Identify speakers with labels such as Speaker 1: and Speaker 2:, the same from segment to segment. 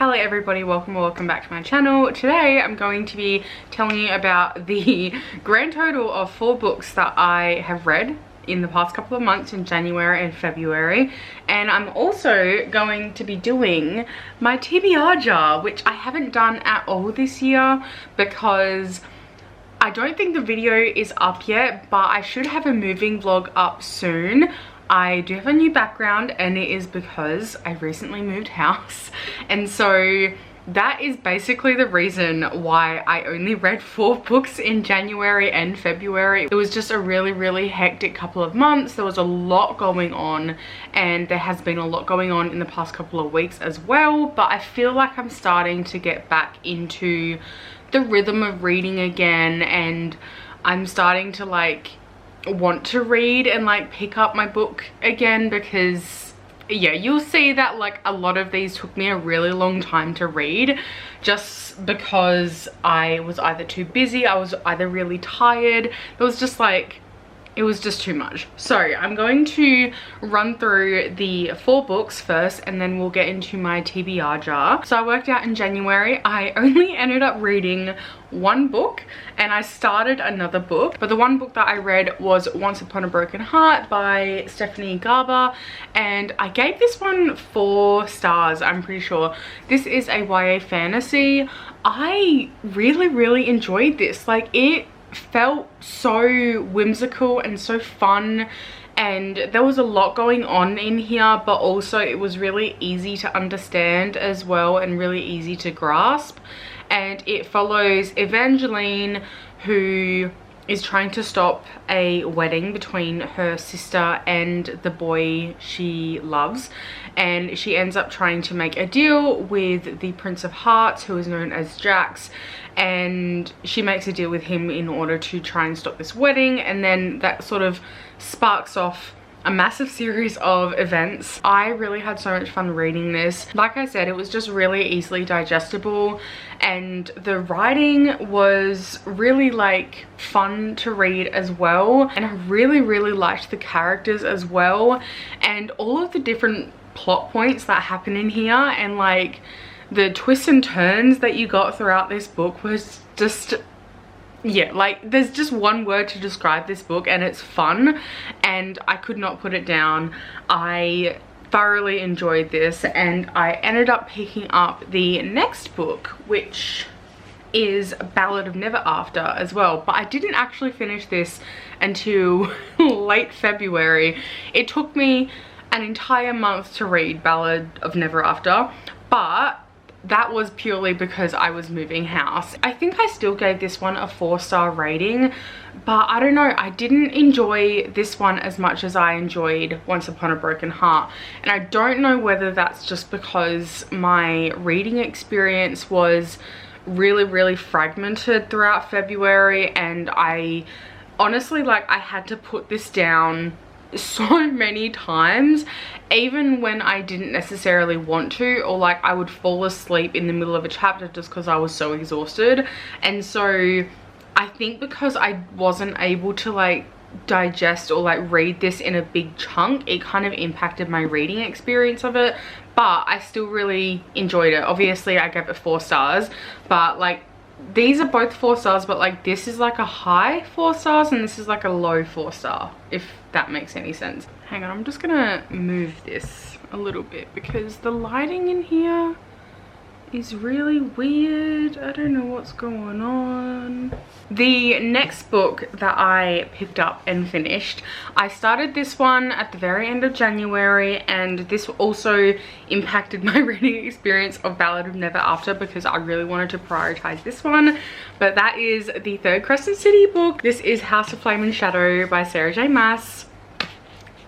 Speaker 1: Hello everybody, welcome back to my channel. Today I'm going to be telling you about the grand total of 4 books that I have read in the past couple of months in January and February, and I'm also going to be doing my TBR jar, which I haven't done at all this year because I don't think the video is up yet, but I should have a moving vlog up soon. I do have a new background and it is because I recently moved house, and so that is basically the reason why I only read 4 books in January and February. It was just a really hectic couple of months. There was a lot going on, and there has been a lot going on in the past couple of weeks as well, but I feel like I'm starting to get back into the rhythm of reading again, and I'm starting to want to read and pick up my book again, because yeah, you'll see that a lot of these took me a really long time to read just because I was either too busy, I was either really tired. It was just too much. So I'm going to run through the 4 books first, and then we'll get into my TBR jar. So I worked out in January, I only ended up reading 1 book, and I started another book, but the 1 book that I read was Once Upon a Broken Heart by Stephanie Garber, and I gave this one 4 stars, I'm pretty sure. This is a YA fantasy. I really enjoyed this. It felt so whimsical and so fun, and there was a lot going on in here, but also it was really easy to understand as well and really easy to grasp. And it follows Evangeline, who is trying to stop a wedding between her sister and the boy she loves, and she ends up trying to make a deal with the Prince of Hearts, who is known as Jax, and she makes a deal with him in order to try and stop this wedding, and then that sort of sparks off a massive series of events. I really had so much fun reading this. Like I said, it was just really easily digestible, and the writing was really fun to read as well, and I really liked the characters as well, and all of the different plot points that happen in here, and the twists and turns that you got throughout this book was just, yeah, there's just one word to describe this book, and it's fun, and I could not put it down. I thoroughly enjoyed this, and I ended up picking up the next book, which is Ballad of Never After as well, but I didn't actually finish this until late February. It took me an entire month to read Ballad of Never After, but that was purely because I was moving house. I think I still gave this one a 4-star rating, but I don't know, I didn't enjoy this one as much as I enjoyed Once Upon a Broken Heart, and I don't know whether that's just because my reading experience was really fragmented throughout February, and I honestly I had to put this down so many times, even when I didn't necessarily want to, or I would fall asleep in the middle of a chapter just because I was so exhausted. And so I think because I wasn't able to digest or read this in a big chunk, it kind of impacted my reading experience of it, but I still really enjoyed it. Obviously I gave it 4 stars, but these are both 4 stars, but this is a high 4 stars and this is a low 4 star, if that makes any sense. Hang on, I'm just gonna move this a little bit because the lighting in here is really weird. I don't know what's going on. The next book that I picked up and finished, I started this one at the very end of January, and this also impacted my reading experience of Ballad of Never After because I really wanted to prioritize this one, but that is the 3rd Crescent City book. This is House of Flame and Shadow by Sarah J Maas.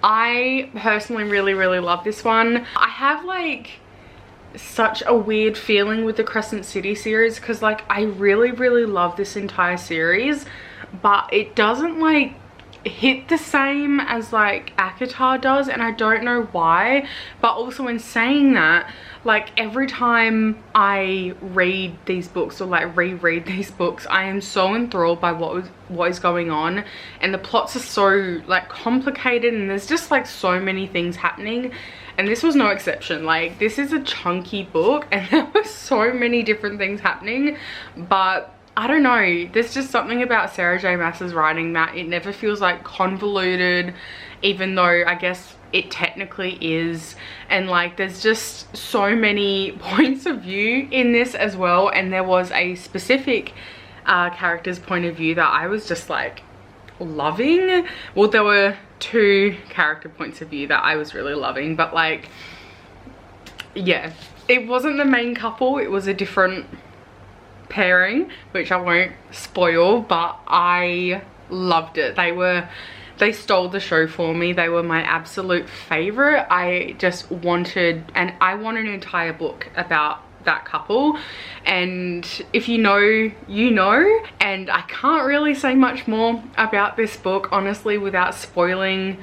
Speaker 1: I personally really love this one. I have such a weird feeling with the Crescent City series because I really love this entire series, but it doesn't hit the same as ACOTAR does, and I don't know why. But also in saying that, every time I read these books or reread these books, I am so enthralled by what is going on, and the plots are so complicated, and there's just so many things happening, and this was no exception. Like, this is a chunky book and there were so many different things happening, but I don't know, there's just something about Sarah J Maas's writing that it never feels like convoluted, even though I guess it technically is. And like, there's just so many points of view in this as well, and there was a specific character's point of view that I was just like loving. Well, there were two character points of view that I was really loving, but like, yeah, it wasn't the main couple, it was a different pairing, which I won't spoil, but I loved it. They stole the show for me. They were my absolute favorite. I just wanted, and I want an entire book about that couple, and if you know, you know. And I can't really say much more about this book, honestly, without spoiling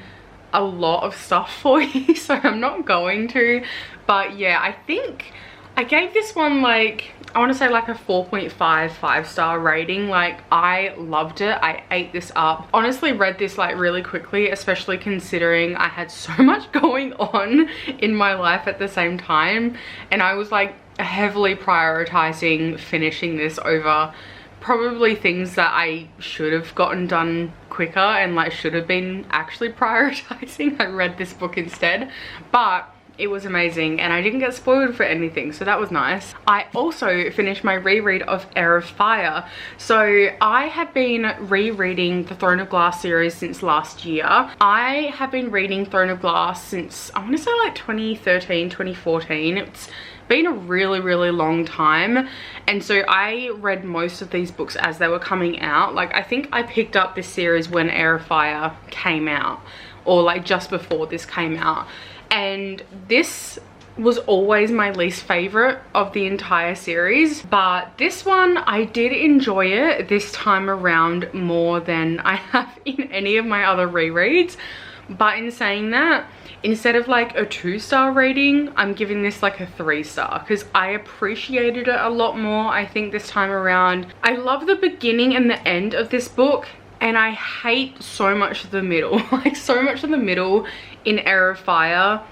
Speaker 1: a lot of stuff for you, so I'm not going to. But yeah, I think I gave this one like, I want to say like a 4.5 5-star rating. Like, I loved it. I ate this up. Honestly, read this like really quickly, especially considering I had so much going on in my life at the same time, and I was like heavily prioritizing finishing this over probably things that I should have gotten done quicker and like should have been actually prioritizing. I read this book instead, but it was amazing and I didn't get spoiled for anything, so that was nice. I also finished my reread of Heir of Fire. So I have been rereading the Throne of Glass series since last year. I have been reading Throne of Glass since, I want to say like 2013, 2014. It's been a really long time, and so I read most of these books as they were coming out. Like, I think I picked up this series when Heir of Fire came out, or like just before this came out, and this was always my least favorite of the entire series, but this one I did enjoy it this time around more than I have in any of my other rereads. But in saying that, instead of like a 2-star rating, I'm giving this like a 3-star because I appreciated it a lot more, I think, this time around. I love the beginning and the end of this book, and I hate so much of the middle. Like, so much of the middle in Heir of Fire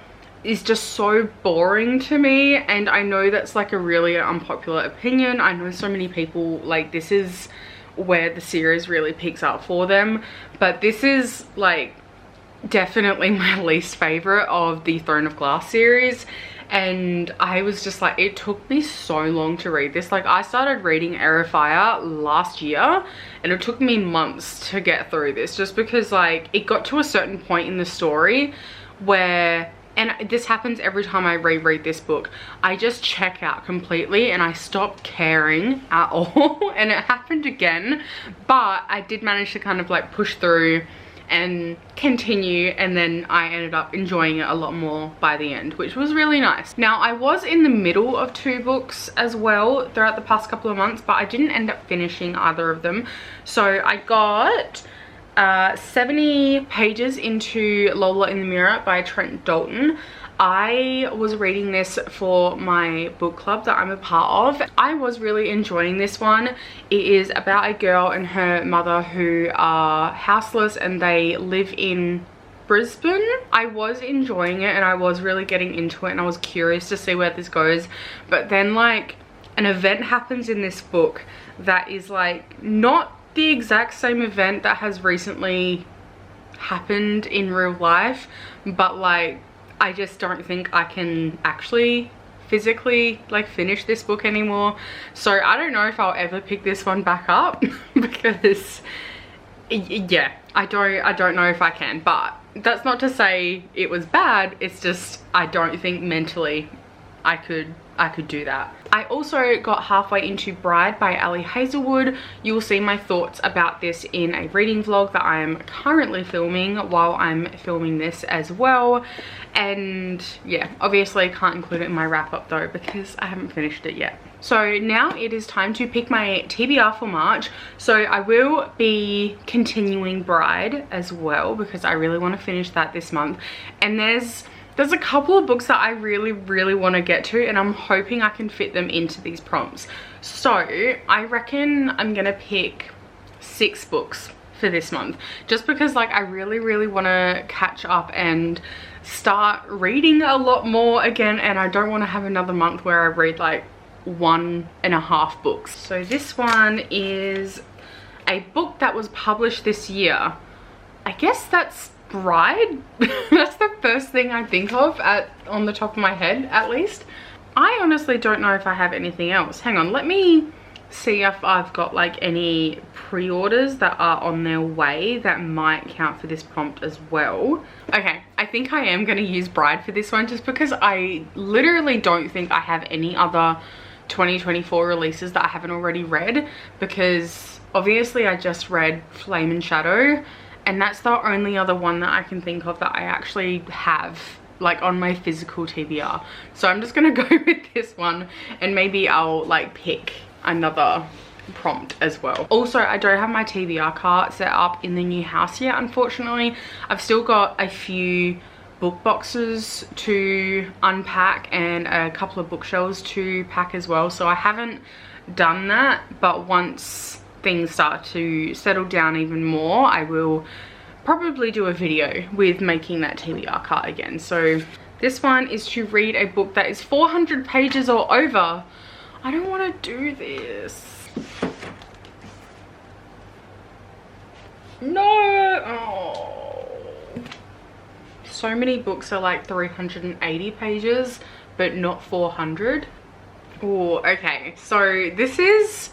Speaker 1: is just so boring to me, and I know that's like a really unpopular opinion. I know so many people, like, this is where the series really picks up for them, but this is like definitely my least favorite of the Throne of Glass series. And I was just like, it took me so long to read this. Like, I started reading Heir of Fire last year and it took me months to get through this, just because like it got to a certain point in the story where, and this happens every time I reread this book, I just check out completely and I stop caring at all. And it happened again, but I did manage to kind of like push through and continue, and then I ended up enjoying it a lot more by the end, which was really nice. Now, I was in the middle of 2 books as well throughout the past couple of months, but I didn't end up finishing either of them. So I got 70 pages into Lola in the Mirror by Trent Dalton. I was reading this for my book club that I'm a part of. I was really enjoying this one. It is about a girl and her mother who are houseless and they live in Brisbane. I was enjoying it and I was really getting into it and I was curious to see where this goes. But then like an event happens in this book that is like not the exact same event that has recently happened in real life, but like I just don't think I can actually physically like finish this book anymore. So I don't know if I'll ever pick this one back up because yeah, I don't know if I can. But that's not to say it was bad, it's just I don't think mentally I could do that. I also got halfway into Bride by Ali Hazelwood. You will see my thoughts about this in a reading vlog that I am currently filming while I'm filming this as well. And yeah, obviously I can't include it in my wrap up though because I haven't finished it yet. So now it is time to pick my TBR for March. So I will be continuing Bride as well because I really want to finish that this month. And there's a couple of books that I really want to get to, and I'm hoping I can fit them into these prompts. So I reckon I'm gonna pick 6 books for this month, just because like I really want to catch up and start reading a lot more again, and I don't want to have another month where I read like 1.5 books. So this one is a book that was published this year. I guess that's Bride. That's the first thing I think of on the top of my head, at least. I honestly don't know if I have anything else. Hang on, let me see if I've got like any pre-orders that are on their way that might count for this prompt as well. Okay, I think I am going to use Bride for this one, just because I literally don't think I have any other 2024 releases that I haven't already read, because obviously I just read Flame and Shadow, and that's the only other one that I can think of that I actually have like on my physical TBR. So I'm just gonna go with this one, and maybe I'll like pick another prompt as well. Also, I don't have my TBR cart set up in the new house yet, unfortunately. I've still got a few book boxes to unpack and a couple of bookshelves to pack as well, so I haven't done that. But once things start to settle down even more, I will probably do a video with making that TBR cart again. So this one is to read a book that is 400 pages or over. I don't want to do this. No. Oh. So many books are like 380 pages, but not 400. Oh, okay. So this is,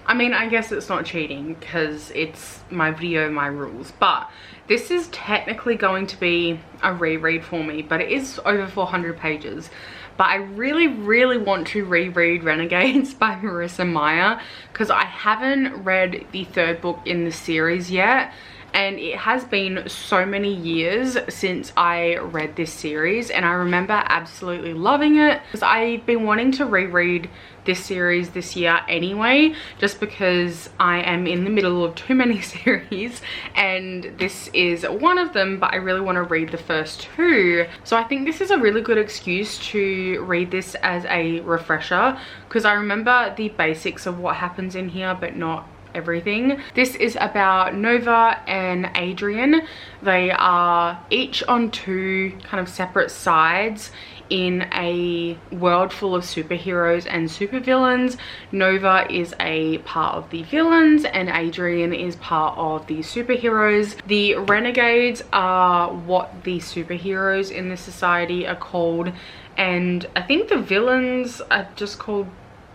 Speaker 1: I mean, I guess it's not cheating because it's my video, my rules, but this is technically going to be a reread for me, but it is over 400 pages. But I really want to reread Renegades by Marissa Meyer, because I haven't read the third book in the series yet. And it has been so many years since I read this series, and I remember absolutely loving it, because I've been wanting to reread this series this year anyway, just because I am in the middle of too many series, and this is one of them, but I really want to read the first two. So I think this is a really good excuse to read this as a refresher, because I remember the basics of what happens in here, but not everything. This is about Nova and Adrian. They are each on two kind of separate sides in a world full of superheroes and supervillains. Nova is a part of the villains and Adrian is part of the superheroes. The renegades are what the superheroes in this society are called, and I think the villains are just called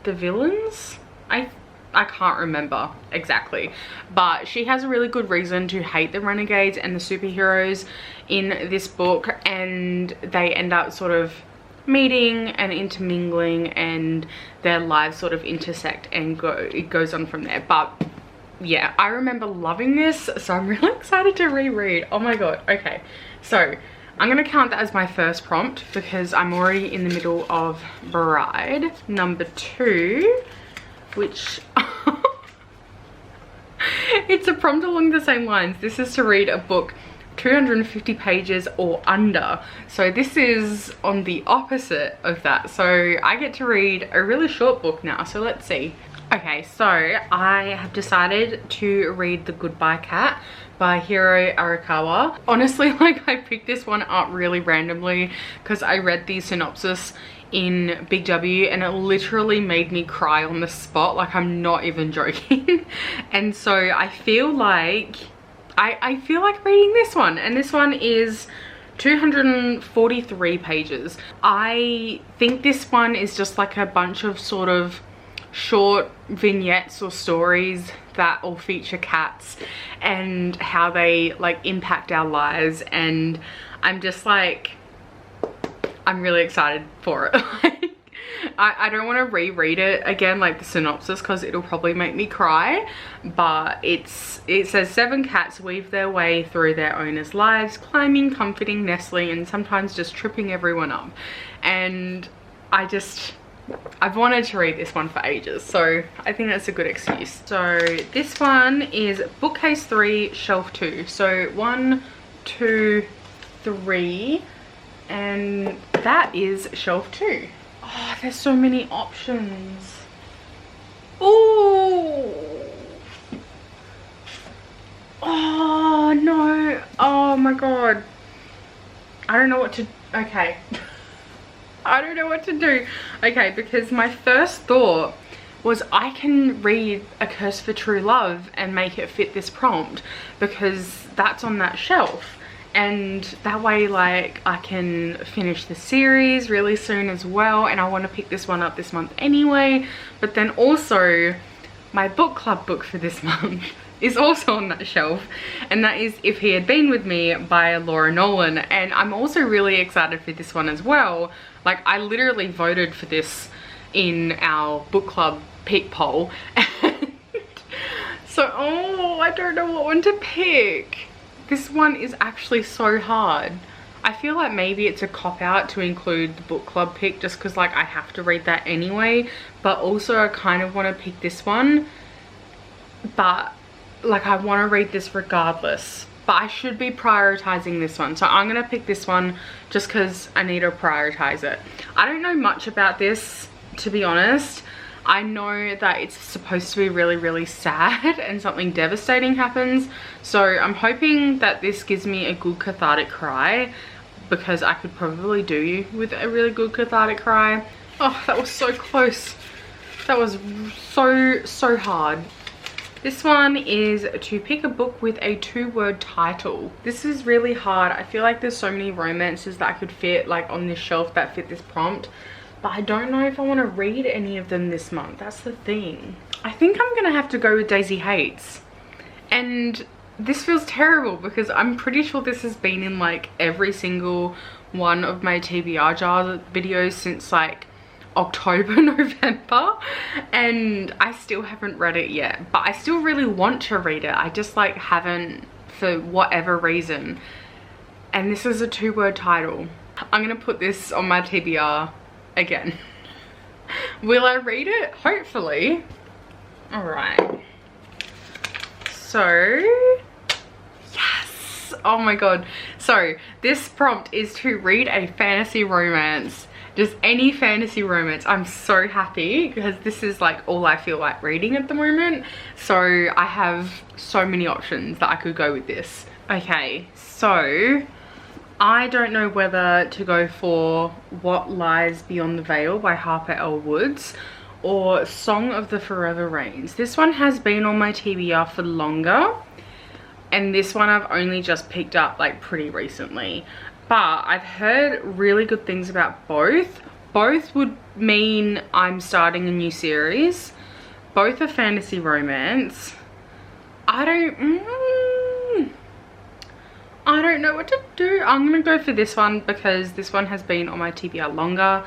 Speaker 1: the villains. I can't remember exactly, but she has a really good reason to hate the renegades and the superheroes in this book, and they end up sort of meeting and intermingling, and their lives sort of intersect, and it goes on from there. But yeah, I remember loving this, so I'm really excited to reread. Oh my god. Okay, so I'm gonna count that as my first prompt because I'm already in the middle of Bride. Number 2, which it's a prompt along the same lines. This is to read a book 250 pages or under, so this is on the opposite of that. So I get to read a really short book now, so let's see. Okay, so I have decided to read The Goodbye Cat by Hiro Arakawa. Honestly, like, I picked this one up really randomly because I read the synopsis in Big W and it literally made me cry on the spot. Like, I'm not even joking. And so I feel like I feel like reading this one, and this one is 243 pages. I think this one is just like a bunch of sort of short vignettes or stories that all feature cats and how they like impact our lives, and I'm just like, I'm really excited for it. I don't want to reread it again, like the synopsis, because it'll probably make me cry, but it says 7 cats weave their way through their owners' lives, climbing, comforting, nestling, and sometimes just tripping everyone up. And I've wanted to read this one for ages, so I think that's a good excuse. So this one is bookcase 3, shelf 2. So 1, 2, 3, and that is shelf 2. Oh, there's so many options. Oh, no. Oh my god. I don't know what to, okay. I don't know what to do. Okay, because my first thought was I can read A Curse for True Love and make it fit this prompt because that's on that shelf. And that way, like, I can finish the series really soon as well. And I want to pick this one up this month anyway. But then also, my book club book for this month is also on that shelf. And that is If He Had Been With Me by Laura Nolan. And I'm also really excited for this one as well. Like, I literally voted for this in our book club pick poll. And so, oh, I don't know what one to pick. This one is actually so hard. I feel like maybe it's a cop-out to include the book club pick just because, like, I have to read that anyway. But also I kind of want to pick this one. But, like, I want to read this regardless. But I should be prioritizing this one. So I'm going to pick this one just because I need to prioritize it. I don't know much about this, to be honest. I know that it's supposed to be really, really sad and something devastating happens. So I'm hoping that this gives me a good cathartic cry because I could probably do with a really good cathartic cry. Oh, that was so close. That was so hard. This one is to pick a book with a 2-word title. This is really hard. I feel like there's so many romances that I could fit like on this shelf that fit this prompt. But I don't know if I want to read any of them this month. That's the thing. I think I'm going to have to go with Daisy Hates. And this feels terrible because I'm pretty sure this has been in like every single one of my TBR Jar videos since like October, November. And I still haven't read it yet. But I still really want to read it. I just like haven't for whatever reason. And this is a 2-word title. I'm going to put this on my TBR again. Will I read it? Hopefully. Alright. So, yes! Oh my god. So, this prompt is to read a fantasy romance. Just any fantasy romance. I'm so happy because this is like all I feel like reading at the moment. So, I have so many options that I could go with this. Okay, so I don't know whether to go for What Lies Beyond the Veil by Harper L. Woods or Song of the Forever Rains. This one has been on my TBR for longer, and this one I've only just picked up like pretty recently. But I've heard really good things about both. Both would mean I'm starting a new series. Both are fantasy romance. I don't know what to do. I'm gonna go for this one because this one has been on my TBR longer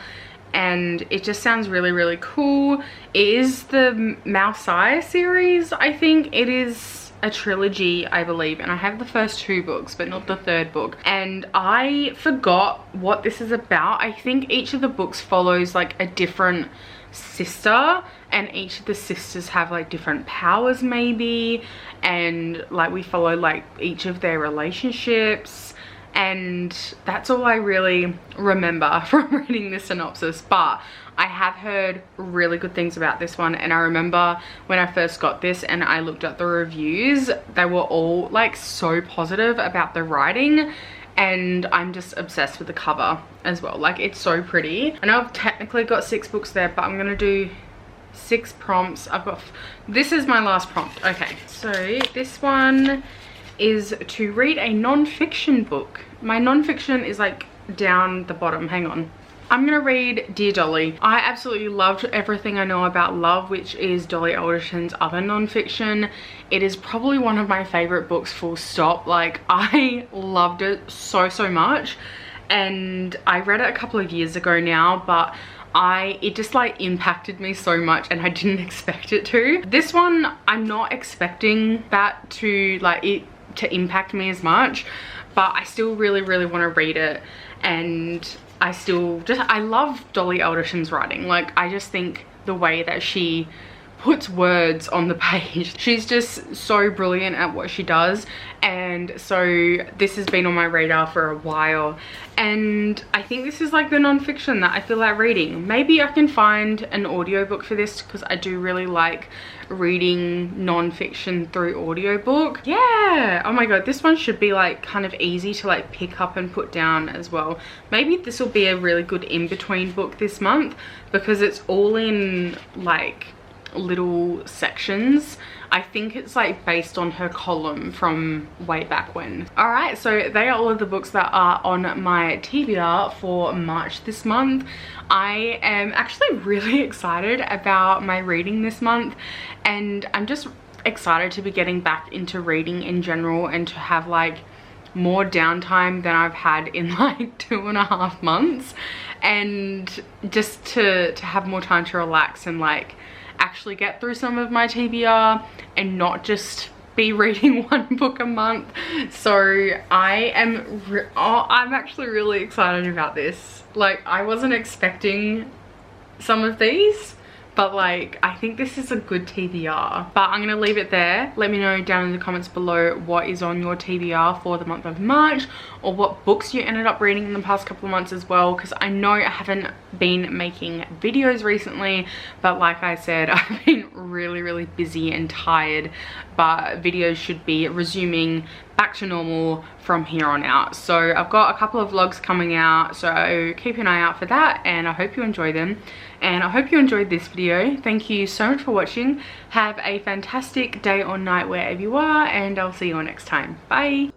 Speaker 1: and it just sounds really, really cool. It is the Mouse Eye series. I think it is a trilogy, I believe, and I have the first 2 books but not the 3rd book, and I forgot what this is about. I think each of the books follows like a different sister, and each of the sisters have like different powers maybe, and like we follow like each of their relationships, and that's all I really remember from reading the synopsis. But I have heard really good things about this one, and I remember when I first got this and I looked at the reviews, they were all like so positive about the writing, and I'm just obsessed with the cover as well. Like, it's so pretty. I know I've technically got 6 books there, but I'm gonna do 6 prompts. This is my last prompt. Okay, so this one is to read a non-fiction book. My non-fiction is like down the bottom. Hang on. I'm gonna read Dear Dolly. I absolutely loved Everything I Know About Love, which is Dolly Alderton's other non-fiction. It is probably one of my favorite books, full stop. Like, I loved it so much, and I read it a couple of years ago now, but it just like impacted me so much and I didn't expect it to. This one, I'm not expecting that to impact me as much, but I still really want to read it. And I love Dolly Alderton's writing. Like, I just think the way that she puts words on the page. She's just so brilliant at what she does, and so this has been on my radar for a while, and I think this is like the non-fiction that I feel like reading. Maybe I can find an audiobook for this, because I do really like reading non-fiction through audiobook. Yeah, oh my god, this one should be like kind of easy to like pick up and put down as well. Maybe this will be a really good in-between book this month, because it's all in like little sections. I think it's like based on her column from way back when. All right, so they are all of the books that are on my TBR for March this month. I am actually really excited about my reading this month, and I'm just excited to be getting back into reading in general and to have like more downtime than I've had in like 2.5 months, and just to have more time to relax and like actually get through some of my TBR and not just be reading one book a month. So I'm actually really excited about this. Like, I wasn't expecting some of these, but like I think this is a good TBR. But I'm gonna leave it there. Let me know down in the comments below what is on your TBR for the month of March, or what books you ended up reading in the past couple of months as well, because I know I haven't been making videos recently, but like I said, I've been really busy and tired, but videos should be resuming back to normal from here on out. So I've got a couple of vlogs coming out, so keep an eye out for that, and I hope you enjoy them, and I hope you enjoyed this video. Thank you so much for watching. Have a fantastic day or night wherever you are, and I'll see you all next time. Bye.